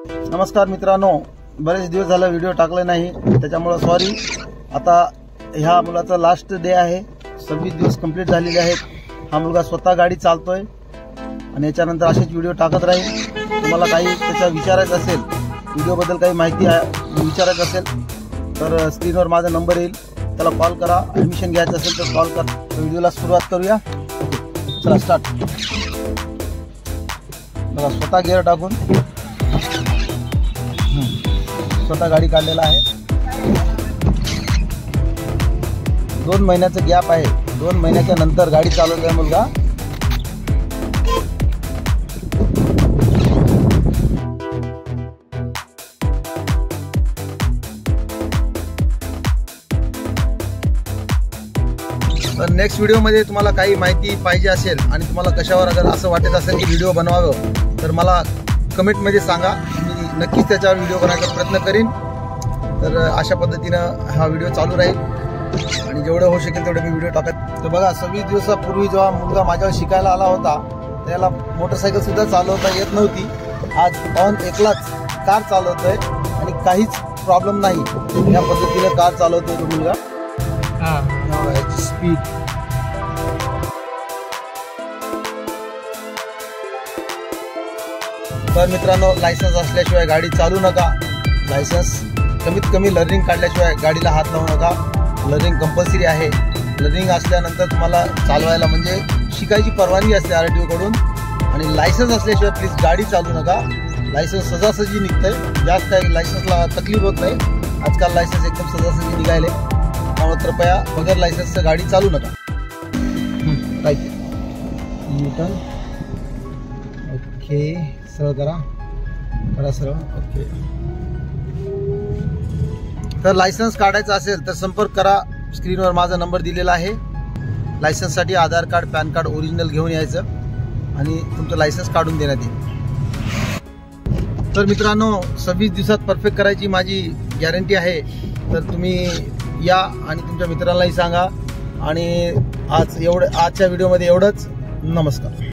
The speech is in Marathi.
नमस्कार मित्रांनो, बरेच दिवस झाले व्हिडिओ टाकले नाही, त्याच्यामुळे सॉरी। आता ह्या मुलाचा लास्ट डे आहे, 26 दिवस कंप्लीट झालेले आहेत। हा मुलगा स्वतः गाडी चालतोय आणि याच्यानंतर असेच व्हिडिओ टाकत राहील। तुम्हाला काही त्याचा विचारायचं असेल, व्हिडिओबद्दल काही माहिती विचारायचं असेल तर स्क्रीनवर माझा नंबर येईल, त्याला कॉल करा। ॲडमिशन घ्यायचं असेल तर कॉल कर। व्हिडिओला सुरुवात करूया। चला स्टार्ट। बघा, स्वतः गिअर टाकून स्वतः गाडी काढलेला आहे। 2 महिन्याचा गॅप आहे। 2 महिन्याच्या नंतर गाडी चालवतोय मुलगा। तर नेक्स्ट व्हिडिओमध्ये तुम्हाला काही माहिती पाहिजे असेल आणि तुम्हाला कशावर अगर असं वाटत असेल की व्हिडिओ बनवावं तर मला कमेंटमध्ये सांगा, मी नक्कीच त्याच्यावर व्हिडिओ बनवायचा प्रयत्न करीन। तर अशा पद्धतीनं हा व्हिडिओ चालू राहील आणि जेवढं होऊ शकेल तेवढं मी व्हिडिओ टाकत। तर बघा, 26 दिवसापूर्वी जेव्हा मुलगा माझ्यावर शिकायला आला होता त्याला मोटरसायकल सुद्धा चालवता येत नव्हती। आज ऑन एकलाच कार चालवतोय आणि काहीच प्रॉब्लेम नाही। या पद्धतीने कार चालवतोय तो मुलगा। स्पीड तर मित्रांनो, लायसन्स असल्याशिवाय गाडी चालू नका। लायसन्स कमीत कमी लर्निंग काढल्याशिवाय गाडीला हात लावू नका। लर्निंग कंपल्सरी आहे। लर्निंग असल्यानंतर तुम्हाला चालवायला म्हणजे शिकायची परवानगी असते RTO कडून, आणि लायसन्स असल्याशिवाय प्लीज गाडी चालू नका। लायसन्स सहजासहजी निघतंय, जास्त काही लायसन्सला तकलीफ होत नाही। आजकाल लायसन्स एकदम सहजासहजी निघाले, त्यामुळे कृपया बगैर लायसन्सचं गाडी चालू नका। राईट न्यूटन, ओके, सरळ करा सरळ, ओके। तर लायसन्स काढायचं असेल तर संपर्क करा, स्क्रीनवर माझा नंबर दिलेला आहे। लायसन्ससाठी आधार कार्ड, पॅन कार्ड ओरिजिनल घेऊन यायचं आणि तुमचं लायसन्स काढून देण्यात येईल। तर मित्रांनो, 26 दिवसात परफेक्ट करायची माझी गॅरंटी आहे। तर तुम्ही या आणि तुमच्या मित्रांनाही सांगा। आणि आजच्या व्हिडिओमध्ये एवढंच। नमस्कार।